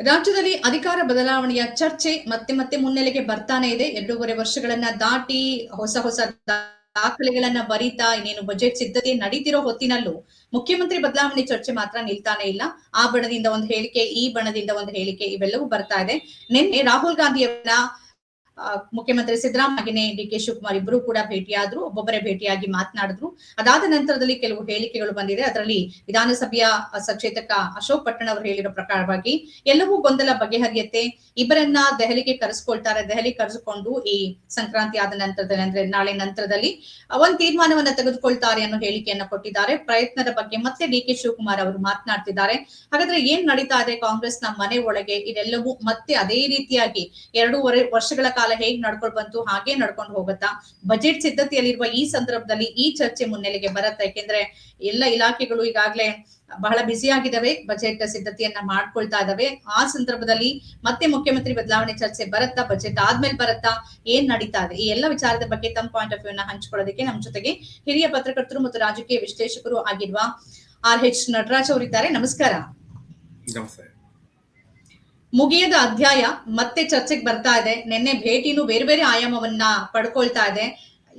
ರಾಜ್ಯದಲ್ಲಿ ಅಧಿಕಾರ ಬದಲಾವಣೆಯ ಚರ್ಚೆ ಮತ್ತೆ ಮತ್ತೆ ಮುನ್ನೆಲೆಗೆ ಬರ್ತಾನೆ ಇದೆ. 2.5 ವರ್ಷಗಳನ್ನ ದಾಟಿ ಹೊಸ ದಾಖಲೆಗಳನ್ನ ಬರೀತಾ ಇನ್ನೇನು ಬಜೆಟ್ ಸಿದ್ಧತೆ ನಡೀತಿರೋ ಹೊತ್ತಿನಲ್ಲೂ ಮುಖ್ಯಮಂತ್ರಿ ಬದಲಾವಣೆ ಚರ್ಚೆ ಮಾತ್ರ ನಿಲ್ತಾನೆ ಇಲ್ಲ. ಆ ಬಣದಿಂದ ಒಂದು ಹೇಳಿಕೆ, ಈ ಬಣದಿಂದ ಒಂದು ಹೇಳಿಕೆ, ಇವೆಲ್ಲವೂ ಬರ್ತಾ ಇದೆ. ನಿನ್ನೆ ರಾಹುಲ್ ಗಾಂಧಿಯವರ ಮುಖ್ಯಮಂತ್ರಿ ಸಿದ್ದರಾಮಯ್ಯನೇ ಡಿ.ಕೆ. ಶಿವಕುಮಾರ್ ಇಬ್ಬರು ಕೂಡ ಭೇಟಿಯಾದ್ರು, ಒಬ್ಬೊಬ್ಬರೇ ಭೇಟಿಯಾಗಿ ಮಾತನಾಡಿದ್ರು. ಅದಾದ ನಂತರದಲ್ಲಿ ಕೆಲವು ಹೇಳಿಕೆಗಳು ಬಂದಿದೆ. ಅದರಲ್ಲಿ ವಿಧಾನಸಭೆಯ ಸಚೇತಕ ಅಶೋಕ್ ಪಟ್ಟಣ್ ಅವರು ಹೇಳಿರೋ ಪ್ರಕಾರವಾಗಿ ಎಲ್ಲವೂ ಗೊಂದಲ ಬಗೆಹರಿಯುತ್ತೆ, ಇಬ್ಬರನ್ನ ದೆಹಲಿಗೆ ಕರೆಸ್ಕೊಳ್ತಾರೆ, ದೆಹಲಿ ಕರೆಸಿಕೊಂಡು ಈ ಸಂಕ್ರಾಂತಿ ಆದ ನಂತರದಲ್ಲಿ ಅಂದ್ರೆ ನಾಳೆ ನಂತರದಲ್ಲಿ ಒಂದ್ ತೀರ್ಮಾನವನ್ನ ತೆಗೆದುಕೊಳ್ತಾರೆ ಅನ್ನೋ ಹೇಳಿಕೆಯನ್ನ ಕೊಟ್ಟಿದ್ದಾರೆ. ಪ್ರಯತ್ನದ ಬಗ್ಗೆ ಮತ್ತೆ ಡಿ.ಕೆ. ಶಿವಕುಮಾರ್ ಅವರು ಮಾತನಾಡ್ತಿದ್ದಾರೆ. ಹಾಗಾದ್ರೆ ಏನ್ ನಡೀತಾ ಇದೆ ಕಾಂಗ್ರೆಸ್ನ ಮನೆ ಒಳಗೆ? ಇದೆಲ್ಲವೂ ಮತ್ತೆ ಅದೇ ರೀತಿಯಾಗಿ 2.5 ವರ್ಷಗಳ ಕಾಲ ಹೇಗ್ ನಡ್ಕೊಂಡು ಬಂತು ಹಾಗೆ ನಡ್ಕೊಂಡು ಹೋಗುತ್ತಾ? ಬಜೆಟ್ ಸಿದ್ಧತೆಯಲ್ಲಿರುವ ಈ ಸಂದರ್ಭದಲ್ಲಿ ಈ ಚರ್ಚೆ ಮುನ್ನೆಲೆಗೆ ಬರುತ್ತೆ. ಯಾಕೆಂದ್ರೆ ಎಲ್ಲ ಇಲಾಖೆಗಳು ಈಗಾಗಲೇ ಬಹಳ ಬ್ಯುಸಿ ಆಗಿದಾವೆ, ಬಜೆಟ್ ಸಿದ್ಧತೆಯನ್ನ ಮಾಡ್ಕೊಳ್ತಾ ಇದಾವೆ. ಆ ಸಂದರ್ಭದಲ್ಲಿ ಮತ್ತೆ ಮುಖ್ಯಮಂತ್ರಿ ಬದಲಾವಣೆ ಚರ್ಚೆ ಬರುತ್ತಾ? ಬಜೆಟ್ ಆದ್ಮೇಲೆ ಬರುತ್ತಾ? ಏನ್ ನಡೀತಾ ಇದೆ? ಈ ಎಲ್ಲ ವಿಚಾರದ ಬಗ್ಗೆ ತಮ್ಮ ಪಾಯಿಂಟ್ ಆಫ್ ವ್ಯೂ ನ ಹಂಚಿಕೊಳ್ಳೋದಕ್ಕೆ ನಮ್ಮ ಜೊತೆಗೆ ಹಿರಿಯ ಪತ್ರಕರ್ತರು ಮತ್ತು ರಾಜಕೀಯ ವಿಶ್ಲೇಷಕರು ಆಗಿರುವ R.H. ನಟರಾಜ್ ಅವರಿದ್ದಾರೆ. ನಮಸ್ಕಾರ. ಮುಗಿಯದ ಅಧ್ಯಾಯ ಮತ್ತೆ ಚರ್ಚೆಗೆ ಬರ್ತಾ ಇದೆ. ನಿನ್ನೆ ಭೇಟಿನೂ ಬೇರೆ ಬೇರೆ ಆಯಾಮವನ್ನ ಪಡ್ಕೊಳ್ತಾ ಇದೆ.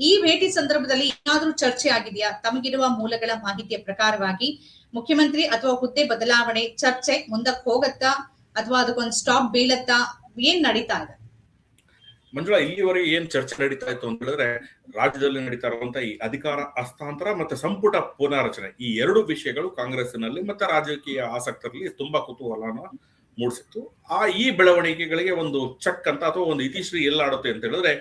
ಈ ಭೇಟಿ ಸಂದರ್ಭದಲ್ಲಿ ಏನಾದ್ರೂ ಚರ್ಚೆ ಆಗಿದೆಯಾ? ತಮಗಿರುವ ಮೂಲಗಳ ಮಾಹಿತಿಯ ಪ್ರಕಾರವಾಗಿ ಮುಖ್ಯಮಂತ್ರಿ ಅಥವಾ ಹುದ್ದೆ ಬದಲಾವಣೆ ಚರ್ಚೆ ಮುಂದಕ್ಕೆ ಹೋಗತ್ತಾ ಅಥವಾ ಅದಕ್ಕೊಂದು ಸ್ಟಾಪ್ ಬೀಳತ್ತಾ? ಏನ್ ನಡೀತಾ ಇದೆ? ಮಂಜುಳಾ, ಇಲ್ಲಿವರೆಗೆ ಏನ್ ಚರ್ಚೆ ನಡೀತಾ ಇತ್ತು ಅಂತ ಹೇಳಿದ್ರೆ, ರಾಜ್ಯದಲ್ಲಿ ನಡೀತಾ ಇರುವಂತ ಈ ಅಧಿಕಾರ ಹಸ್ತಾಂತರ ಮತ್ತೆ ಸಂಪುಟ ಪುನಾರಚನೆ, ಈ ಎರಡು ವಿಷಯಗಳು ಕಾಂಗ್ರೆಸ್ಸಿನಲ್ಲಿ ಮತ್ತೆ ರಾಜಕೀಯ ಆಸಕ್ತರಲ್ಲಿ ತುಂಬಾ ಕುತೂಹಲನ ಮೂಡಿಸಿತ್ತು. ಈ ಬೆಳವಣಿಗೆಗಳಿಗೆ ಒಂದು ಚಕ್ ಅಂತ ಅಥವಾ ಒಂದು ಇತಿಶ್ರೀ ಎಲ್ಲಾಡುತ್ತೆ ಅಂತ ಹೇಳಿದ್ರೆ,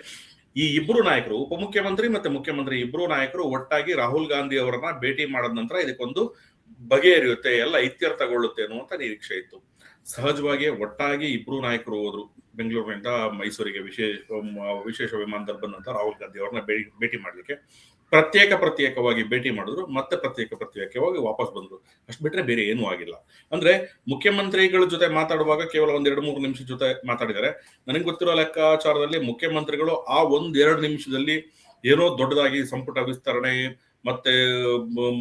ಈ ಇಬ್ರು ನಾಯಕರು, ಉಪಮುಖ್ಯಮಂತ್ರಿ ಮತ್ತೆ ಮುಖ್ಯಮಂತ್ರಿ ಇಬ್ರು ನಾಯಕರು ಒಟ್ಟಾಗಿ ರಾಹುಲ್ ಗಾಂಧಿ ಅವರನ್ನ ಭೇಟಿ ಮಾಡಿದ ನಂತರ ಇದಕ್ಕೊಂದು ಬಗೆಹರಿಯುತ್ತೆ, ಎಲ್ಲ ಇತ್ಯರ್ಥಗೊಳ್ಳುತ್ತೆ ಅನ್ನುವಂತ ನಿರೀಕ್ಷೆ ಇತ್ತು. ಸಹಜವಾಗಿ ಒಟ್ಟಾಗಿ ಇಬ್ರು ನಾಯಕರು ಹೋದ್ರು ಬೆಂಗಳೂರಿನಿಂದ ಮೈಸೂರಿಗೆ ವಿಶೇಷ ವಿಮಾನದಲ್ಲಿ ಬಂದಂತ ರಾಹುಲ್ ಗಾಂಧಿ ಅವರನ್ನ ಭೇಟಿ ಮಾಡ್ಲಿಕ್ಕೆ. ಪ್ರತ್ಯೇಕವಾಗಿ ಭೇಟಿ ಮಾಡಿದ್ರು, ಮತ್ತೆ ಪ್ರತ್ಯೇಕವಾಗಿ ವಾಪಸ್ ಬಂದ್ರು. ಅಷ್ಟು ಬಿಟ್ರೆ ಬೇರೆ ಏನೂ ಆಗಿಲ್ಲ. ಅಂದ್ರೆ ಮುಖ್ಯಮಂತ್ರಿಗಳ ಜೊತೆ ಮಾತಾಡುವಾಗ ಕೇವಲ 1-2-3 ನಿಮಿಷ ಜೊತೆ ಮಾತಾಡಿದ್ದಾರೆ. ನನಗೆ ಗೊತ್ತಿರೋ ಲೆಕ್ಕಾಚಾರದಲ್ಲಿ ಮುಖ್ಯಮಂತ್ರಿಗಳು ಆ 1-2 ನಿಮಿಷದಲ್ಲಿ ಏನೋ ದೊಡ್ಡದಾಗಿ ಸಂಪುಟ ವಿಸ್ತರಣೆ ಮತ್ತೆ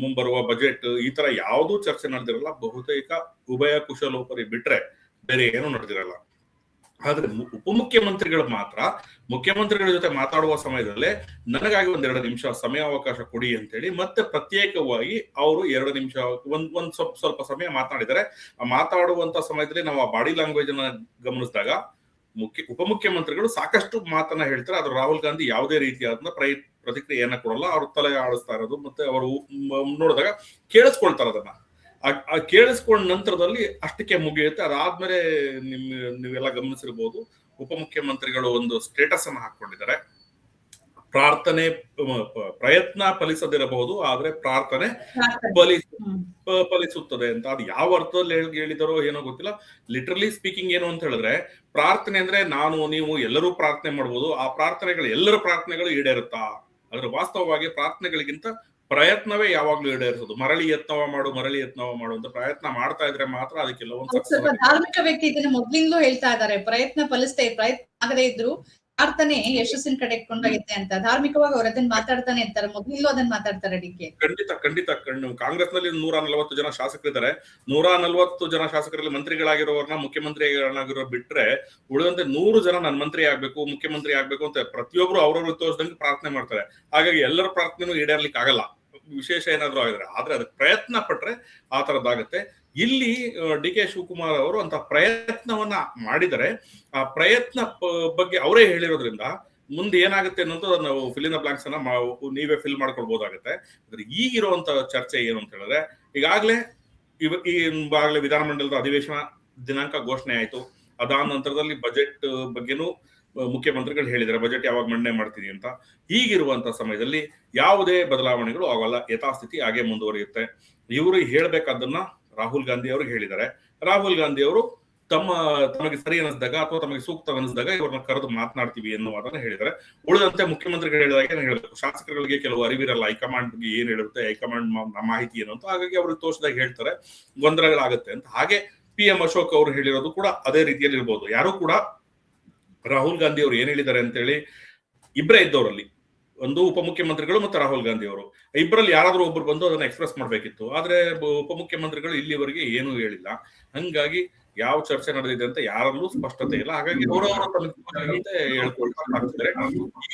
ಮುಂಬರುವ ಬಜೆಟ್ ಈ ತರ ಯಾವುದೂ ಚರ್ಚೆ ನಡೆದಿರಲ್ಲ. ಬಹುತೇಕ ಉಭಯ ಕುಶಲೋಪರಿ ಬಿಟ್ರೆ ಬೇರೆ ಏನೂ ನಡೆದಿರಲ್ಲ. ಆದ್ರೆ ಉಪಮುಖ್ಯಮಂತ್ರಿಗಳು ಮಾತ್ರ ಮುಖ್ಯಮಂತ್ರಿಗಳ ಜೊತೆ ಮಾತಾಡುವ ಸಮಯದಲ್ಲೇ ನನಗಾಗಿ 1-2 ನಿಮಿಷ ಸಮಯಾವಕಾಶ ಕೊಡಿ ಅಂತೇಳಿ ಮತ್ತೆ ಪ್ರತ್ಯೇಕವಾಗಿ ಅವರು 2 ನಿಮಿಷ ಒಂದ್ ಸ್ವಲ್ಪ ಸಮಯ ಮಾತನಾಡಿದ್ದಾರೆ. ಆ ಮಾತಾಡುವಂತ ಸಮಯದಲ್ಲಿ ನಾವು ಆ ಬಾಡಿ ಲ್ಯಾಂಗ್ವೇಜ್ ಅನ್ನ ಗಮನಿಸಿದಾಗ ಉಪಮುಖ್ಯಮಂತ್ರಿಗಳು ಸಾಕಷ್ಟು ಮಾತನ್ನ ಹೇಳ್ತಾರೆ. ಆದ್ರೆ ರಾಹುಲ್ ಗಾಂಧಿ ಯಾವುದೇ ರೀತಿಯಾದ ಪ್ರತಿಕ್ರಿಯೆಯನ್ನ ಕೊಡಲ್ಲ. ಅವರು ತಲೆ ಆಡಿಸ್ತಾ ಇರೋದು ಮತ್ತೆ ಅವರು ನೋಡಿದಾಗ ಕೇಳಿಸ್ಕೊಳ್ತಾರೆ. ಅದನ್ನ ಕೇಳಿಸ್ಕೊಂಡ ನಂತರದಲ್ಲಿ ಅಷ್ಟಕ್ಕೆ ಮುಗಿಯುತ್ತೆ. ಅದಾದ್ಮೇಲೆ ನೀವೆಲ್ಲ ಗಮನಿಸಿರ್ಬೋದು, ಉಪಮುಖ್ಯಮಂತ್ರಿಗಳು ಒಂದು ಸ್ಟೇಟಸ್ ಅನ್ನ ಹಾಕೊಂಡಿದ್ದಾರೆ. ಪ್ರಯತ್ನ ಫಲಿಸದಿರಬಹುದು, ಆದ್ರೆ ಪ್ರಾರ್ಥನೆ ಫಲಿಸುತ್ತದೆ ಅಂತ. ಅದು ಯಾವ ಅರ್ಥದಲ್ಲಿ ಹೇಳಿದಾರೋ ಏನೋ ಗೊತ್ತಿಲ್ಲ. ಲಿಟರಲಿ ಸ್ಪೀಕಿಂಗ್ ಏನು ಅಂತ ಹೇಳಿದ್ರೆ, ಪ್ರಾರ್ಥನೆ ಅಂದ್ರೆ ನಾನು ನೀವು ಎಲ್ಲರೂ ಪ್ರಾರ್ಥನೆ ಮಾಡ್ಬೋದು, ಆ ಪ್ರಾರ್ಥನೆಗಳು ಎಲ್ಲರ ಪ್ರಾರ್ಥನೆಗಳು ಈಡೇರುತ್ತಾ? ಆದ್ರೆ ವಾಸ್ತವವಾಗಿ ಪ್ರಾರ್ಥನೆಗಳಿಗಿಂತ ಪ್ರಯತ್ನವೇ ಯಾವಾಗ್ಲೂ ಈಡೇರಿಸೋದು. ಮರಳಿ ಯತ್ನವ ಮಾಡು ಅಂತ ಪ್ರಯತ್ನ ಮಾಡ್ತಾ ಇದ್ರೆ ಮಾತ್ರ ಅದಕ್ಕೆಲ್ಲ ಒಂದು ಧಾರ್ಮಿಕ ವ್ಯಕ್ತಿ ಇದನ್ನ ಮೊದ್ಲಿಂದಲೂ ಹೇಳ್ತಾ ಇದ್ದಾರೆ. ಪ್ರಯತ್ನ ಆಗದೇ ಇದ್ರು ಪ್ರಾರ್ಥನೆ ಯಶಸ್ಸಿನ ಕಡೆ ಕೊಂಡೊಯ್ಯುತ್ತೆ ಅಂತ. ಧಾರ್ಮಿಕವಾಗಿ ಅವ್ರು ಅದನ್ನ ಮಾತಾಡ್ತಾನೆ ಇರ್ತಾರೆ, ಮೊದ್ಲಿಂದಲೂ ಅದನ್ನ ಮಾತಾಡ್ತಾರೆ. ಡಿಕೆ ಖಂಡಿತ ಕಾಂಗ್ರೆಸ್ ನಲ್ಲಿ 140 ಜನ ಶಾಸಕರಿದ್ದಾರೆ. 140 ಜನ ಶಾಸಕರಲ್ಲಿ ಮಂತ್ರಿಗಳಾಗಿರೋರ್ನ ಮುಖ್ಯಮಂತ್ರಿಗಳಾಗಿರೋ ಬಿಟ್ರೆ ಉಳಿದಂತೆ 100 ಜನ ನಾನು ಮಂತ್ರಿ ಆಗ್ಬೇಕು, ಮುಖ್ಯಮಂತ್ರಿ ಆಗ್ಬೇಕು ಅಂತ ಪ್ರತಿಯೊಬ್ರು ಅವ್ರವ್ರ ತೋರಿಸಿದಂಗೆ ಪ್ರಾರ್ಥನೆ ಮಾಡ್ತಾರೆ. ಹಾಗಾಗಿ ಎಲ್ಲರ ಪ್ರಾರ್ಥನೆನೂ ಈಡೇರ್ಲಿಕ್ಕೆ ಆಗಲ್ಲ, ವಿಶೇಷ ಏನಾದ್ರು ಆಗಿದ್ರೆ. ಆದ್ರೆ ಅದಕ್ಕೆ ಪ್ರಯತ್ನ ಪಟ್ರೆ ಆ ತರದ್ದಾಗತ್ತೆ. ಇಲ್ಲಿ ಡಿ.ಕೆ. ಶಿವಕುಮಾರ್ ಅವರು ಅಂತ ಪ್ರಯತ್ನವನ್ನ ಮಾಡಿದರೆ, ಆ ಪ್ರಯತ್ನ ಬಗ್ಗೆ ಅವರೇ ಹೇಳಿರೋದ್ರಿಂದ ಮುಂದೆ ಏನಾಗುತ್ತೆ ಅನ್ನೋದು ನಾವು ಫಿಲ್ ಇನ್ ದ ಬ್ಲಾಂಕ್ಸ್ ಅನ್ನ ನೀವೇ ಫಿಲ್ ಮಾಡ್ಕೊಳ್ಬಹುದಾಗತ್ತೆ. ಆದ್ರೆ ಈಗಿರುವಂತ ಚರ್ಚೆ ಏನು ಅಂತ ಹೇಳಿದ್ರೆ, ಈಗಾಗಲೇ ವಿಧಾನಮಂಡಲದ ಅಧಿವೇಶನ ದಿನಾಂಕ ಘೋಷಣೆ ಆಯ್ತು. ಅದಾದ ನಂತರದಲ್ಲಿ ಬಜೆಟ್ ಬಗ್ಗೆನೂ ಮುಖ್ಯಮಂತ್ರಿಗಳು ಹೇಳಿದ್ದಾರೆ, ಬಜೆಟ್ ಯಾವಾಗ ಮಂಡನೆ ಮಾಡ್ತೀವಿ ಅಂತ. ಹೀಗಿರುವಂತ ಸಮಯದಲ್ಲಿ ಯಾವುದೇ ಬದಲಾವಣೆಗಳು ಆಗಲ್ಲ, ಯಥಾಸ್ಥಿತಿ ಹಾಗೆ ಮುಂದುವರಿಯುತ್ತೆ. ಇವರು ಹೇಳ್ಬೇಕಾದನ್ನ ರಾಹುಲ್ ಗಾಂಧಿ ಅವ್ರಿಗೆ ಹೇಳಿದ್ದಾರೆ. ರಾಹುಲ್ ಗಾಂಧಿ ಅವರು ತಮಗೆ ಸರಿ ಅನಿಸಿದಾಗ ಅಥವಾ ತಮಗೆ ಸೂಕ್ತ ಅನಿಸಿದಾಗ ಇವ್ರನ್ನ ಕರೆದು ಮಾತನಾಡ್ತೀವಿ ಎನ್ನುವುದನ್ನ ಹೇಳಿದ್ದಾರೆ. ಉಳಿದಂತೆ ಮುಖ್ಯಮಂತ್ರಿಗಳು ಹೇಳಿದಾಗ ಏನ್ ಹೇಳಬೇಕು, ಶಾಸಕರುಗಳಿಗೆ ಕೆಲವು ಅರಿವಿರಲ್ಲ ಹೈಕಮಾಂಡ್ ಏನ್ ಹೇಳುತ್ತೆ, ಹೈಕಮಾಂಡ್ ಮಾಹಿತಿ ಏನು ಅಂತ. ಹಾಗಾಗಿ ಅವ್ರಿಗೆ ತೋರಿಸಿದಾಗ ಹೇಳ್ತಾರೆ, ಗೊಂದಲಗಳಾಗುತ್ತೆ ಅಂತ. ಹಾಗೆ PM ಅಶೋಕ್ ಅವರು ಹೇಳಿರೋದು ಕೂಡ ಅದೇ ರೀತಿಯಲ್ಲಿ ಇರ್ಬೋದು. ಯಾರು ಕೂಡ ರಾಹುಲ್ ಗಾಂಧಿ ಅವರು ಏನ್ ಹೇಳಿದ್ದಾರೆ ಅಂತೇಳಿ, ಇಬ್ಬರೇ ಇದ್ದವರಲ್ಲಿ ಒಂದು ಉಪಮುಖ್ಯಮಂತ್ರಿಗಳು ಮತ್ತೆ ರಾಹುಲ್ ಗಾಂಧಿ ಅವರು, ಇಬ್ಬರಲ್ಲಿ ಯಾರಾದ್ರೂ ಒಬ್ರು ಬಂದು ಅದನ್ನ ಎಕ್ಸ್ಪ್ರೆಸ್ ಮಾಡ್ಬೇಕಿತ್ತು. ಆದ್ರೆ ಉಪಮುಖ್ಯಮಂತ್ರಿಗಳು ಇಲ್ಲಿವರೆಗೆ ಏನೂ ಹೇಳಿಲ್ಲ. ಹಂಗಾಗಿ ಯಾವ ಚರ್ಚೆ ನಡೆದಿದೆ ಅಂತ ಯಾರಲ್ಲೂ ಸ್ಪಷ್ಟತೆ ಇಲ್ಲ. ಹಾಗಾಗಿ ಅವರವರ ತನಿಖೆ ಹೇಳ್ಕೊಳ್ತಾ ಆಗ್ತಿದ್ದಾರೆ.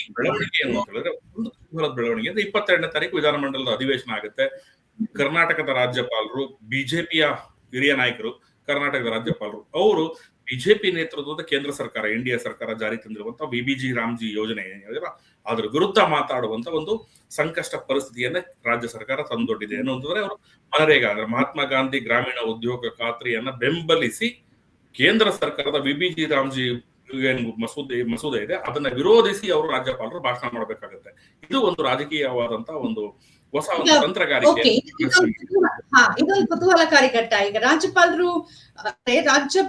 ಈ ಬೆಳವಣಿಗೆ ಏನು ಅಂತ ಹೇಳಿದ್ರೆ ಒಂದು ಕುತೂಹಲದ ಬೆಳವಣಿಗೆ ಅಂದ್ರೆ 22ನೇ ತಾರೀಕು ವಿಧಾನಮಂಡಲದ ಅಧಿವೇಶನ ಆಗುತ್ತೆ. ಕರ್ನಾಟಕದ ರಾಜ್ಯಪಾಲರು, ಬಿಜೆಪಿಯ ಹಿರಿಯ ನಾಯಕರು, ಕರ್ನಾಟಕದ ರಾಜ್ಯಪಾಲರು ಅವರು ಬಿಜೆಪಿ ನೇತೃತ್ವದ ಕೇಂದ್ರ ಸರ್ಕಾರ, ಎನ್ಡಿಎ ಸರ್ಕಾರ ಜಾರಿ ತಂದಿರುವಂತಹ ವಿಬಿಜಿ ರಾಮ್ಜಿ ಯೋಜನೆ ಏನಿದೆ ಅದ್ರ ವಿರುದ್ಧ ಮಾತಾಡುವಂತ ಒಂದು ಸಂಕಷ್ಟ ಪರಿಸ್ಥಿತಿಯನ್ನ ರಾಜ್ಯ ಸರ್ಕಾರ ತಂದೊಡ್ಡಿದೆ. ಏನು ಅಂತಂದ್ರೆ ಅವರು ಮನರೇಗಾ ಅಂದ್ರೆ ಮಹಾತ್ಮ ಗಾಂಧಿ ಗ್ರಾಮೀಣ ಉದ್ಯೋಗ ಖಾತ್ರಿಯನ್ನ ಬೆಂಬಲಿಸಿ ಕೇಂದ್ರ ಸರ್ಕಾರದ ವಿಬಿಜಿ ರಾಮ್ಜಿ ಏನು ಮಸೂದೆ ಇದೆ ಅದನ್ನ ವಿರೋಧಿಸಿ ಅವರು ರಾಜ್ಯಪಾಲರು ಭಾಷಣ ಮಾಡಬೇಕಾಗುತ್ತೆ. ಇದು ಒಂದು ರಾಜಕೀಯವಾದಂತ ಒಂದು ಹೊಸ ತಂತ್ರಗಾರಿಕೆ. ಇದೊಂದು ಕುತೂಹಲಕಾರಿ ಘಟ್ಟ. ಈಗ ರಾಜ್ಯಪಾಲರು ರಾಜ್ಯ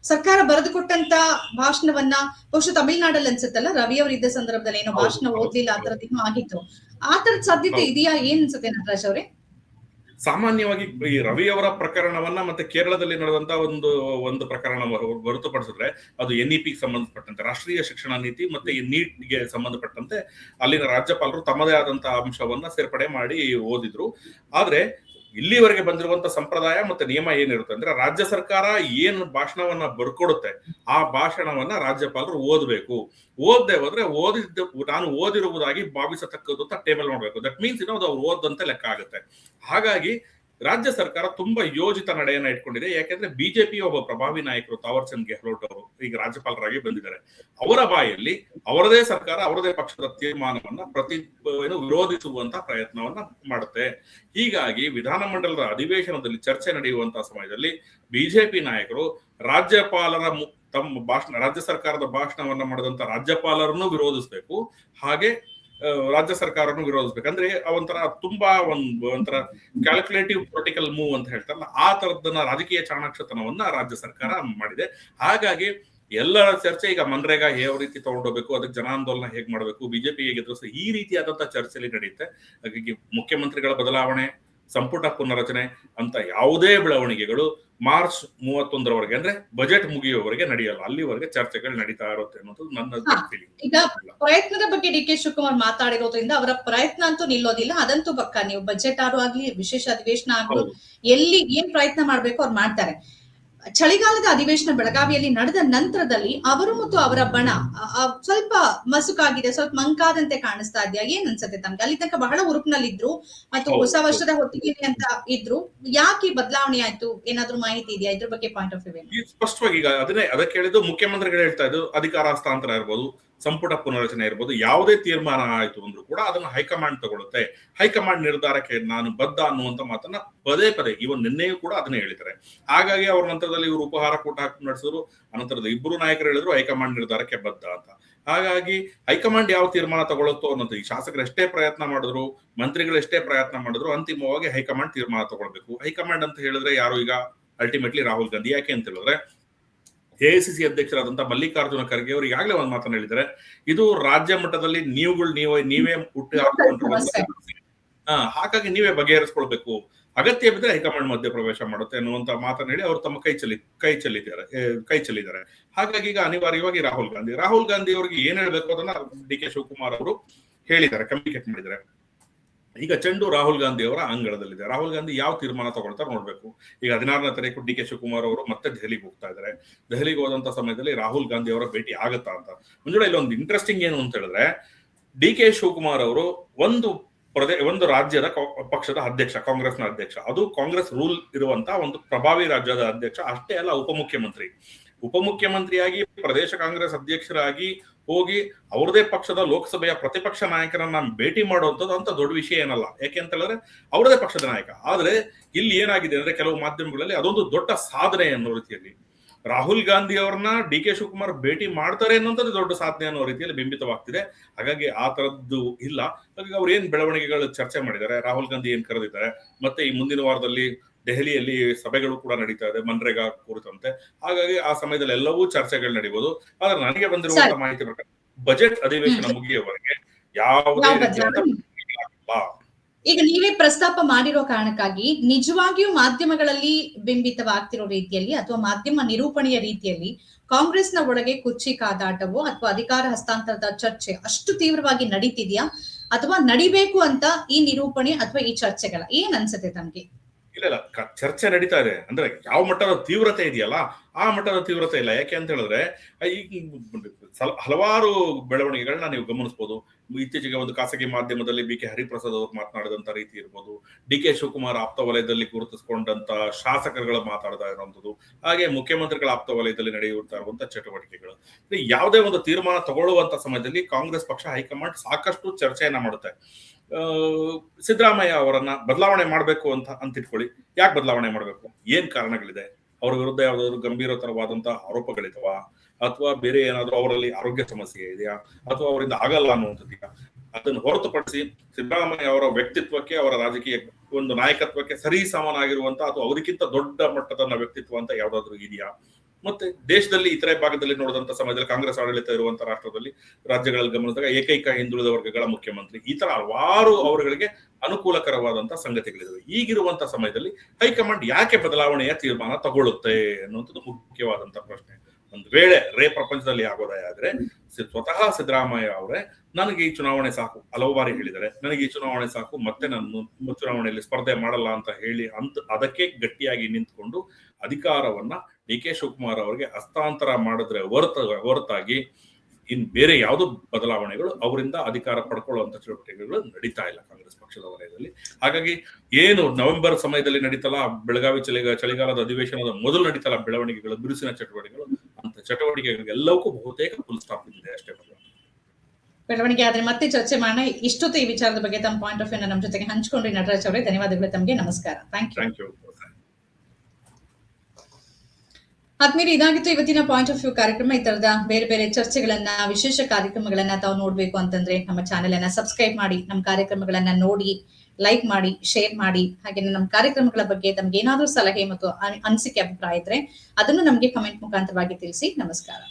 ಸರ್ಕಾರ ಬರೆದುಕೊಟ್ಟಂತ ಭಾಷಣವನ್ನ ಬಹುಶಃ ತಮಿಳ್ನಾಡಲ್ಲಿ ಅನ್ಸುತ್ತಲ್ಲ, ರವಿ ಅವರು ಇದ್ದ ಸಂದರ್ಭದಲ್ಲಿ ಏನೋ ಭಾಷಣ ಓದ್ಲಿಲ್ಲ, ಆ ತರದ್ದೇನೋ ಆಗಿತ್ತು. ಆ ತರದ ಸಾಧ್ಯತೆ ಇದೆಯಾ? ಏನ್ ಅನ್ಸುತ್ತೆ ನಟರಾಜ್ ಅವರೇ? ಸಾಮಾನ್ಯವಾಗಿ ಈ ರವಿ ಅವರ ಪ್ರಕರಣವನ್ನ ಮತ್ತೆ ಕೇರಳದಲ್ಲಿ ನಡೆದಂತ ಒಂದು ಪ್ರಕರಣ ಹೊರತುಪಡಿಸಿದ್ರೆ ಅದು NEP ಸಂಬಂಧಪಟ್ಟಂತೆ, ರಾಷ್ಟ್ರೀಯ ಶಿಕ್ಷಣ ನೀತಿ ಮತ್ತೆ ನೀಟ್ಗೆ ಸಂಬಂಧಪಟ್ಟಂತೆ ಅಲ್ಲಿನ ರಾಜ್ಯಪಾಲರು ತಮ್ಮದೇ ಆದಂತಹ ಅಂಶವನ್ನ ಸೇರ್ಪಡೆ ಮಾಡಿ ಓದಿದ್ರು. ಆದ್ರೆ ಇಲ್ಲಿವರೆಗೆ ಬಂದಿರುವಂತ ಸಂಪ್ರದಾಯ ಮತ್ತೆ ನಿಯಮ ಏನಿರುತ್ತೆ ಅಂದ್ರೆ ರಾಜ್ಯ ಸರ್ಕಾರ ಏನ್ ಭಾಷಣವನ್ನ ಬರ್ಕೊಡುತ್ತೆ ಆ ಭಾಷಣವನ್ನ ರಾಜ್ಯಪಾಲರು ಓದಬೇಕು. ಓದದೆ ಹೋದ್ರೆ ನಾನು ಓದಿರುವುದಾಗಿ ಭಾವಿಸತಕ್ಕದ್ದು ಅಂತ ಟೇಬಲ್ ಮಾಡ್ಬೇಕು. ದಟ್ ಮೀನ್ಸ್ ಅದು ಅವ್ರು ಓದಂತೆ ಲೆಕ್ಕ ಆಗುತ್ತೆ. ಹಾಗಾಗಿ ರಾಜ್ಯ ಸರ್ಕಾರ ತುಂಬಾ ಯೋಜಿತ ನಡೆಯನ್ನ ಇಟ್ಕೊಂಡಿದೆ. ಯಾಕೆಂದ್ರೆ ಬಿಜೆಪಿ ಒಬ್ಬ ಪ್ರಭಾವಿ ನಾಯಕರು ತಾವರ್ ಚಂದ್ ಗೆಹ್ಲೋಟ್ ಅವರು ಈಗ ರಾಜ್ಯಪಾಲರಾಗಿ ಬಂದಿದ್ದಾರೆ. ಅವರ ಬಾಯಲ್ಲಿ ಅವರದೇ ಸರ್ಕಾರ ಅವರದೇ ಪಕ್ಷದ ತೀರ್ಮಾನವನ್ನ ವಿರೋಧಿಸುವಂತ ಪ್ರಯತ್ನವನ್ನ ಮಾಡುತ್ತೆ. ಹೀಗಾಗಿ ವಿಧಾನಮಂಡಲದ ಅಧಿವೇಶನದಲ್ಲಿ ಚರ್ಚೆ ನಡೆಯುವಂತಹ ಸಮಯದಲ್ಲಿ ಬಿಜೆಪಿ ನಾಯಕರು ರಾಜ್ಯಪಾಲರ ರಾಜ್ಯ ಸರ್ಕಾರದ ಭಾಷಣವನ್ನ ಮಾಡಿದಂತ ರಾಜ್ಯಪಾಲರನ್ನು ವಿರೋಧಿಸಬೇಕು, ಹಾಗೆ ರಾಜ್ಯ ಸರ್ಕಾರವನ್ನು ವಿರೋಧಿಸ್ಬೇಕು. ಅಂದ್ರೆ ಒಂಥರ ತುಂಬಾ ಒಂಥರ ಕ್ಯಾಲ್ಕುಲೇಟಿವ್ ಪೊಲಿಟಿಕಲ್ ಮೂವ್ ಅಂತ ಹೇಳ್ತಾರಲ್ಲ, ಆ ತರದನ್ನ ರಾಜಕೀಯ ಚಾಣಾಕ್ಷತನವನ್ನ ರಾಜ್ಯ ಸರ್ಕಾರ ಮಾಡಿದೆ. ಹಾಗಾಗಿ ಎಲ್ಲರ ಚರ್ಚೆ ಈಗ ಮನ್ರೇಗಾ ಯಾವ ರೀತಿ ತಗೊಂಡೋಗ್ಬೇಕು, ಅದಕ್ಕೆ ಜನಾಂದೋಲನ ಹೇಗ್ ಮಾಡಬೇಕು, ಬಿಜೆಪಿ ಹೇಗೆ ಎದುರಿಸ, ಈ ರೀತಿಯಾದಂತಹ ಚರ್ಚೆಯಲ್ಲಿ ನಡೆಯುತ್ತೆ. ಹಾಗಾಗಿ ಮುಖ್ಯಮಂತ್ರಿಗಳ ಬದಲಾವಣೆ, ಸಂಪುಟ ಪುನರಚನೆ ಅಂತ ಯಾವುದೇ ಬೆಳವಣಿಗೆಗಳು ಮಾರ್ಚ್ 31ರವರೆಗೆ ಅಂದ್ರೆ ಬಜೆಟ್ ಮುಗಿಯುವವರೆಗೆ ನಡೆಯಲ್ಲ. ಅಲ್ಲಿವರೆಗೆ ಚರ್ಚೆಗಳು ನಡೀತಾ ಇರುತ್ತೆ ಅನ್ನೋದು ನನ್ನ ಫೀಲಿಂಗ್. ಈಗ ಪ್ರಯತ್ನದ ಬಗ್ಗೆ DK ಶಿವಕುಮಾರ್ ಮಾತಾಡಿರೋದ್ರಿಂದ ಅವರ ಪ್ರಯತ್ನ ಅಂತೂ ನಿಲ್ಲೋದಿಲ್ಲ, ಅದಂತೂ ಪಕ್ಕ. ನೀವು ಬಜೆಟ್ ಆದ್ರೂ ಆಗ್ಲಿ, ವಿಶೇಷ ಅಧಿವೇಶನ ಆಗ್ಲಿ, ಎಲ್ಲಿ ಏನ್ ಪ್ರಯತ್ನ ಮಾಡ್ಬೇಕು ಅವ್ರು ಮಾಡ್ತಾರೆ. ಚಳಿಗಾಲದ ಅಧಿವೇಶನ ಬೆಳಗಾವಿಯಲ್ಲಿ ನಡೆದ ನಂತರದಲ್ಲಿ ಅವರು ಮತ್ತು ಅವರ ಬಣ ಸ್ವಲ್ಪ ಮಸುಕಾಗಿದೆ, ಸ್ವಲ್ಪ ಮಂಕಾದಂತೆ ಕಾಣಿಸ್ತಾ ಇದೆಯಾ? ಏನ್ ಅನ್ಸುತ್ತೆ ತಮ್ಗೆ? ಅಲ್ಲಿ ತನಕ ಬಹಳ ಉರುಪಿನಲ್ಲಿದ್ರು ಮತ್ತು ಹೊಸ ವರ್ಷದ ಹೊತ್ತಿಗೆ ಅಂತ ಇದ್ರು, ಯಾಕೆ ಬದಲಾವಣೆ ಆಯ್ತು? ಏನಾದ್ರೂ ಮಾಹಿತಿ ಇದೆಯಾ ಇದ್ರ ಬಗ್ಗೆ? ಪಾಯಿಂಟ್ ಆಫ್ ವ್ಯೂ ಸ್ಪಷ್ಟವಾಗಿ ಈಗ ಅದಕ್ಕೆ ಹೇಳಿದ್ದು ಮುಖ್ಯಮಂತ್ರಿಗಳು ಹೇಳ್ತಾ ಇದ್ದು ಅಧಿಕಾರ ಹಸ್ತಾಂತರ ಇರ್ಬೋದು, ಸಂಪುಟ ಪುನರಚನೆ ಇರ್ಬೋದು, ಯಾವುದೇ ತೀರ್ಮಾನ ಆಯ್ತು ಅಂದ್ರೂ ಕೂಡ ಅದನ್ನ ಹೈಕಮಾಂಡ್ ತಗೊಳುತ್ತೆ. ಹೈಕಮಾಂಡ್ ನಿರ್ಧಾರಕ್ಕೆ ನಾನು ಬದ್ಧ ಅನ್ನುವಂತ ಮಾತನ್ನ ಪದೇ ಪದೇ ಇವನ್ ನಿನ್ನೆಯೂ ಕೂಡ ಅದನ್ನೇ ಹೇಳಿದ್ದಾರೆ. ಹಾಗಾಗಿ ಅವ್ರ ನಂತರದಲ್ಲಿ ಇವರು ಉಪಹಾರ ಕೂಟ ಹಾಕಿ ನಡೆಸಿದ್ರು. ಅನಂತರದ ಇಬ್ಬರು ನಾಯಕರು ಹೇಳಿದ್ರು ಹೈಕಮಾಂಡ್ ನಿರ್ಧಾರಕ್ಕೆ ಬದ್ಧ ಅಂತ. ಹಾಗಾಗಿ ಹೈಕಮಾಂಡ್ ಯಾವ ತೀರ್ಮಾನ ತಗೊಳುತ್ತೋ ಅನ್ನೋದು, ಈ ಶಾಸಕರು ಎಷ್ಟೇ ಪ್ರಯತ್ನ ಮಾಡಿದ್ರು, ಮಂತ್ರಿಗಳು ಎಷ್ಟೇ ಪ್ರಯತ್ನ ಮಾಡಿದ್ರು, ಅಂತಿಮವಾಗಿ ಹೈಕಮಾಂಡ್ ತೀರ್ಮಾನ ತಗೊಳ್ಬೇಕು. ಹೈಕಮಾಂಡ್ ಅಂತ ಹೇಳಿದ್ರೆ ಯಾರು? ಈಗ ಅಲ್ಟಿಮೇಟ್ಲಿ ರಾಹುಲ್ ಗಾಂಧಿ. ಯಾಕೆ ಅಂತ ಹೇಳಿದ್ರೆ AICC ಅಧ್ಯಕ್ಷರಾದಂತಹ ಮಲ್ಲಿಕಾರ್ಜುನ ಖರ್ಗೆ ಅವರು ಈಗಾಗಲೇ ಒಂದು ಮಾತನ್ನ ಹೇಳಿದ್ದಾರೆ, ಇದು ರಾಜ್ಯ ಮಟ್ಟದಲ್ಲಿ ನೀವೇ ಹುಟ್ಟಿ ಹಾಕೊಂಡಿರುವಂತ, ಹಾಗಾಗಿ ನೀವೇ ಬಗೆಹರಿಸ್ಕೊಳ್ಬೇಕು, ಅಗತ್ಯ ಬಿದ್ದರೆ ಹೈಕಮಾಂಡ್ ಮಧ್ಯ ಪ್ರವೇಶ ಮಾಡುತ್ತೆ ಅನ್ನುವಂತ ಮಾತನ್ನ ಹೇಳಿ ಅವರು ತಮ್ಮ ಕೈ ಚೆಲ್ಲಿದ್ದಾರೆ. ಹಾಗಾಗಿ ಈಗ ಅನಿವಾರ್ಯವಾಗಿ ರಾಹುಲ್ ಗಾಂಧಿ ಅವರಿಗೆ ಏನ್ ಹೇಳ್ಬೇಕು ಅದನ್ನ DK ಶಿವಕುಮಾರ್ ಅವರು ಹೇಳಿದ್ದಾರೆ, ಕಮ್ಯುನಿಕೇಟ್ ಮಾಡಿದ್ದಾರೆ. ಈಗ ಚೆಂಡು ರಾಹುಲ್ ಗಾಂಧಿ ಅವರ ಅಂಗಳದಲ್ಲಿದೆ. ರಾಹುಲ್ ಗಾಂಧಿ ಯಾವ ತೀರ್ಮಾನ ತಗೊಳ್ತಾರೆ ನೋಡ್ಬೇಕು. ಈಗ 16ನೇ ತಾರೀಕು DK ಶಿವಕುಮಾರ್ ಅವರು ಮತ್ತೆ ದೆಹಲಿಗೆ ಹೋಗ್ತಾ ಇದ್ದಾರೆ. ದೆಹಲಿಗೆ ಹೋದಂತ ಸಮಯದಲ್ಲಿ ರಾಹುಲ್ ಗಾಂಧಿ ಅವರ ಭೇಟಿ ಆಗತ್ತಾ ಅಂತ ಮುಂಜಾನೆ ಇಲ್ಲಿ ಒಂದು ಇಂಟ್ರೆಸ್ಟಿಂಗ್ ಏನು ಅಂತ ಹೇಳಿದ್ರೆ, DK ಶಿವಕುಮಾರ್ ಅವರು ಒಂದು ರಾಜ್ಯದ ಪಕ್ಷದ ಅಧ್ಯಕ್ಷ, ಕಾಂಗ್ರೆಸ್ನ ಅಧ್ಯಕ್ಷ. ಅದು ಕಾಂಗ್ರೆಸ್ ರೂಲ್ ಇರುವಂತಹ ಒಂದು ಪ್ರಭಾವಿ ರಾಜ್ಯದ ಅಧ್ಯಕ್ಷ ಅಷ್ಟೇ ಅಲ್ಲ, ಉಪಮುಖ್ಯಮಂತ್ರಿಯಾಗಿ ಪ್ರದೇಶ ಕಾಂಗ್ರೆಸ್ ಅಧ್ಯಕ್ಷರಾಗಿ ಹೋಗಿ ಅವ್ರದೇ ಪಕ್ಷದ ಲೋಕಸಭೆಯ ಪ್ರತಿಪಕ್ಷ ನಾಯಕರನ್ನ ಭೇಟಿ ಮಾಡುವಂಥದ್ದು ಅಂತ ದೊಡ್ಡ ವಿಷಯ ಏನಲ್ಲ. ಯಾಕೆ ಅಂತ ಹೇಳಿದ್ರೆ ಅವರದೇ ಪಕ್ಷದ ನಾಯಕ. ಆದ್ರೆ ಇಲ್ಲಿ ಏನಾಗಿದೆ ಅಂದ್ರೆ ಕೆಲವು ಮಾಧ್ಯಮಗಳಲ್ಲಿ ಅದೊಂದು ದೊಡ್ಡ ಸಾಧನೆ ಅನ್ನೋ ರೀತಿಯಲ್ಲಿ ರಾಹುಲ್ ಗಾಂಧಿ ಅವ್ರನ್ನ DK ಶಿವಕುಮಾರ್ ಭೇಟಿ ಮಾಡ್ತಾರೆ ಅನ್ನೋಂಥದ್ದು ದೊಡ್ಡ ಸಾಧನೆ ಅನ್ನೋ ರೀತಿಯಲ್ಲಿ ಬಿಂಬಿತವಾಗ್ತಿದೆ. ಹಾಗಾಗಿ ಆ ತರದ್ದು ಇಲ್ಲ. ಹಾಗಾಗಿ ಅವ್ರು ಏನ್ ಬೆಳವಣಿಗೆಗಳು ಚರ್ಚೆ ಮಾಡಿದ್ದಾರೆ, ರಾಹುಲ್ ಗಾಂಧಿ ಏನ್ ಕರೆದಿದ್ದಾರೆ, ಮತ್ತೆ ಈ ಮುಂದಿನ ವಾರದಲ್ಲಿ ದೆಹಲಿಯಲ್ಲಿ ಸಭೆಗಳು ಕೂಡ ನಡೀತಾ ಇದೆ ಮನ್ರೇಗಾ ಕುರಿತಂತೆ. ಹಾಗಾಗಿ ಆ ಸಮಯದಲ್ಲಿ ಎಲ್ಲವೂ ಚರ್ಚೆಗಳು ನಡೀಬಹುದು. ಆದ್ರೆ ನನಗೆ ಬಂದಿರುವಂತಹ ಮಾಹಿತಿ ಪ್ರಕಾರ ಬಜೆಟ್ ಅಧಿವೇಶನ ಮುಗಿಯುವವರೆಗೆ ಯಾವುದೇ ರೀತಿಯಾದ ಈಗ ನೀವೇ ಪ್ರಸ್ತಾಪ ಮಾಡಿರೋ ಕಾರಣಕ್ಕಾಗಿ ನಿಜವಾಗಿಯೂ ಮಾಧ್ಯಮಗಳಲ್ಲಿ ಬಿಂಬಿತವಾಗ್ತಿರೋ ರೀತಿಯಲ್ಲಿ ಅಥವಾ ಮಾಧ್ಯಮ ನಿರೂಪಣೆಯ ರೀತಿಯಲ್ಲಿ ಕಾಂಗ್ರೆಸ್ನ ಒಳಗೆ ಕುರ್ಚಿ ಕಾದಾಟವೋ ಅಥವಾ ಅಧಿಕಾರ ಹಸ್ತಾಂತರದ ಚರ್ಚೆ ಅಷ್ಟು ತೀವ್ರವಾಗಿ ನಡೀತಿದ್ಯಾ ಅಥವಾ ನಡಿಬೇಕು ಅಂತ ಈ ನಿರೂಪಣೆ ಅಥವಾ ಈ ಚರ್ಚೆಗಳ ಏನ್ ಅನ್ಸುತ್ತೆ ತಮ್ಗೆ? ಇಲ್ಲ ಚರ್ಚೆ ನಡೀತಾ ಇದೆ. ಅಂದ್ರೆ ಯಾವ ಮಟ್ಟದ ತೀವ್ರತೆ ಇದೆಯಲ್ಲ ಆ ಮಟ್ಟದ ತೀವ್ರತೆ ಇಲ್ಲ. ಯಾಕೆ ಅಂತ ಹೇಳಿದ್ರೆ ಈಗ ಹಲವಾರು ಬೆಳವಣಿಗೆಗಳನ್ನ ನೀವು ಗಮನಿಸಬಹುದು. ಇತ್ತೀಚೆಗೆ ಒಂದು ಖಾಸಗಿ ಮಾಧ್ಯಮದಲ್ಲಿ ಬಿ ಕೆ ಹರಿಪ್ರಸಾದ್ ಅವರು ಮಾತನಾಡಿದಂತ ರೀತಿ ಇರ್ಬೋದು, ಡಿ ಕೆ ಶಿವಕುಮಾರ್ ಆಪ್ತ ವಲಯದಲ್ಲಿ ಗುರುತಿಸಿಕೊಂಡಂತ ಶಾಸಕರುಗಳು ಮಾತಾಡ್ತಾ ಇರುವಂತದ್ದು, ಹಾಗೆ ಮುಖ್ಯಮಂತ್ರಿಗಳ ಆಪ್ತ ವಲಯದಲ್ಲಿ ನಡೆಯುತ್ತಾ ಇರುವಂತಹ ಚಟುವಟಿಕೆಗಳು. ಯಾವುದೇ ಒಂದು ತೀರ್ಮಾನ ತಗೊಳ್ಳುವಂತ ಸಮಯದಲ್ಲಿ ಕಾಂಗ್ರೆಸ್ ಪಕ್ಷ ಹೈಕಮಾಂಡ್ ಸಾಕಷ್ಟು ಚರ್ಚೆಯನ್ನ ಮಾಡುತ್ತೆ. ಸಿದ್ದರಾಮಯ್ಯ ಅವರನ್ನ ಬದಲಾವಣೆ ಮಾಡಬೇಕು ಅಂತ ಇಟ್ಕೊಳ್ಳಿ. ಯಾಕೆ ಬದಲಾವಣೆ ಮಾಡಬೇಕು? ಏನ್ ಕಾರಣಗಳಿದೆ? ಅವ್ರ ವಿರುದ್ಧ ಯಾವ್ದಾದ್ರು ಗಂಭೀರತರವಾದಂತಹ ಆರೋಪಗಳಿದಾವ, ಅಥವಾ ಬೇರೆ ಏನಾದ್ರು ಅವರಲ್ಲಿ ಆರೋಗ್ಯ ಸಮಸ್ಯೆ ಇದೆಯಾ, ಅಥವಾ ಅವರಿಂದ ಆಗಲ್ಲ ಅನ್ನುವಂಥದ್ದೀಯಾ? ಅದನ್ನು ಹೊರತುಪಡಿಸಿ ಸಿದ್ದರಾಮಯ್ಯ ಅವರ ವ್ಯಕ್ತಿತ್ವಕ್ಕೆ, ಅವರ ರಾಜಕೀಯ ಒಂದು ನಾಯಕತ್ವಕ್ಕೆ ಸರಿ ಸಮಾನಾಗಿರುವಂತ ಅಥವಾ ಅವರಿಗಿಂತ ದೊಡ್ಡ ಮಟ್ಟದ ವ್ಯಕ್ತಿತ್ವ ಅಂತ ಯಾವ್ದಾದ್ರು ಇದೆಯಾ? ಮತ್ತೆ ದೇಶದಲ್ಲಿ ಇತರೆ ಭಾಗದಲ್ಲಿ ನೋಡಿದಂತ ಸಮಯದಲ್ಲಿ ಕಾಂಗ್ರೆಸ್ ಆಡಳಿತ ಇರುವಂತಹ ರಾಷ್ಟ್ರದಲ್ಲಿ, ರಾಜ್ಯಗಳಲ್ಲಿ ಗಮನಿಸಿದಾಗ ಏಕೈಕ ಹಿಂದುಳಿದ ವರ್ಗಗಳ ಮುಖ್ಯಮಂತ್ರಿ, ಈ ತರ ಹಲವಾರು ಅವರುಗಳಿಗೆ ಅನುಕೂಲಕರವಾದಂತಹ ಸಂಗತಿಗಳಿವೆ. ಈಗಿರುವಂತಹ ಸಮಯದಲ್ಲಿ ಹೈಕಮಾಂಡ್ ಯಾಕೆ ಬದಲಾವಣೆಯ ತೀರ್ಮಾನ ತಗೊಳ್ಳುತ್ತೆ ಅನ್ನುವಂಥದ್ದು ಮುಖ್ಯವಾದಂತಹ ಪ್ರಶ್ನೆ. ಒಂದು ವೇಳೆ ಪ್ರಪಂಚದಲ್ಲಿ ಆಗೋದೇ ಆದ್ರೆ ಸ್ವತಃ ಸಿದ್ದರಾಮಯ್ಯ ಅವರೇ ನನಗೆ ಈ ಚುನಾವಣೆ ಸಾಕು, ಹಲವು ಬಾರಿ ಹೇಳಿದ್ದಾರೆ, ನನಗೆ ಈ ಚುನಾವಣೆ ಸಾಕು, ಮತ್ತೆ ನಾನು ಚುನಾವಣೆಯಲ್ಲಿ ಸ್ಪರ್ಧೆ ಮಾಡಲ್ಲ ಅಂತ ಹೇಳಿ ಅದಕ್ಕೆ ಗಟ್ಟಿಯಾಗಿ ನಿಂತ್ಕೊಂಡು ಅಧಿಕಾರವನ್ನ ಡಿ ಕೆ ಶಿವಕುಮಾರ್ ಅವರಿಗೆ ಹಸ್ತಾಂತರ ಮಾಡಿದ್ರೆ ಹೊರತಾಗಿ ಇನ್ ಬೇರೆ ಯಾವ್ದು ಬದಲಾವಣೆಗಳು ಅವರಿಂದ ಅಧಿಕಾರ ಪಡ್ಕೊಳ್ಳುವಂತ ಚಟುವಟಿಕೆಗಳು ನಡೀತಾ ಇಲ್ಲ ಕಾಂಗ್ರೆಸ್ ಪಕ್ಷದ ವಲಯದಲ್ಲಿ. ಹಾಗಾಗಿ ಏನು ನವೆಂಬರ್ ಸಮಯದಲ್ಲಿ ನಡೀತಲ್ಲ, ಬೆಳಗಾವಿ ಚಳಿಗಾಲದ ಅಧಿವೇಶನದ ಮೊದಲು ನಡೀತಲ್ಲ ಬೆಳವಣಿಗೆಗಳು, ಬಿರುಸಿನ ಚಟುವಟಿಕೆಗಳು, ಅಂತ ಚಟುವಟಿಕೆಗಳಿಗೆಲ್ಲವಕ್ಕೂ ಬಹುತೇಕ ಫುಲ್ ಸ್ಟಾಪ್ ಇದೆ ಅಷ್ಟೇ. ಬೆಳವಣಿಗೆ ಆದ್ರೆ ಮತ್ತೆ ಚರ್ಚೆ ಮಾಡೋಣ. ಇಷ್ಟೊತ್ತು ಈ ವಿಚಾರದ ಬಗ್ಗೆ ತಮ್ಮ ಪಾಯಿಂಟ್ ಆಫ್ ವ್ಯೂ ನಮ್ಮ ಜೊತೆಗೆ ಹಂಚ್ಕೊಂಡ್ರಿ ನಟರಾಜ್ ಅವರೇ. ಧನ್ಯವಾದಗಳು ತಮಗೆ. ನಮಸ್ಕಾರ. Thank you. ಆದ್ಮೇಲೆ ಇದಾಗಿತ್ತು ಇವತ್ತಿನ ಪಾಯಿಂಟ್ ಆಫ್ ವ್ಯೂ ಕಾರ್ಯಕ್ರಮ. ಈ ತರದ ಬೇರೆ ಬೇರೆ ಚರ್ಚೆಗಳನ್ನ, ವಿಶೇಷ ಕಾರ್ಯಕ್ರಮಗಳನ್ನ ತಾವು ನೋಡ್ಬೇಕು ಅಂತಂದ್ರೆ ನಮ್ಮ ಚಾನೆಲ್ ಅನ್ನ ಸಬ್ಸ್ಕ್ರೈಬ್ ಮಾಡಿ, ನಮ್ಮ ಕಾರ್ಯಕ್ರಮಗಳನ್ನ ನೋಡಿ, ಲೈಕ್ ಮಾಡಿ, ಶೇರ್ ಮಾಡಿ. ಹಾಗೆ ನಮ್ಮ ಕಾರ್ಯಕ್ರಮಗಳ ಬಗ್ಗೆ ತಮ್ಗೆ ಏನಾದ್ರೂ ಸಲಹೆ ಮತ್ತು ಅನಿಸಿಕೆ, ಅಭಿಪ್ರಾಯ ಇದ್ರೆ ಅದನ್ನು ನಮ್ಗೆ ಕಮೆಂಟ್ ಮುಖಾಂತರವಾಗಿ ತಿಳಿಸಿ. ನಮಸ್ಕಾರ.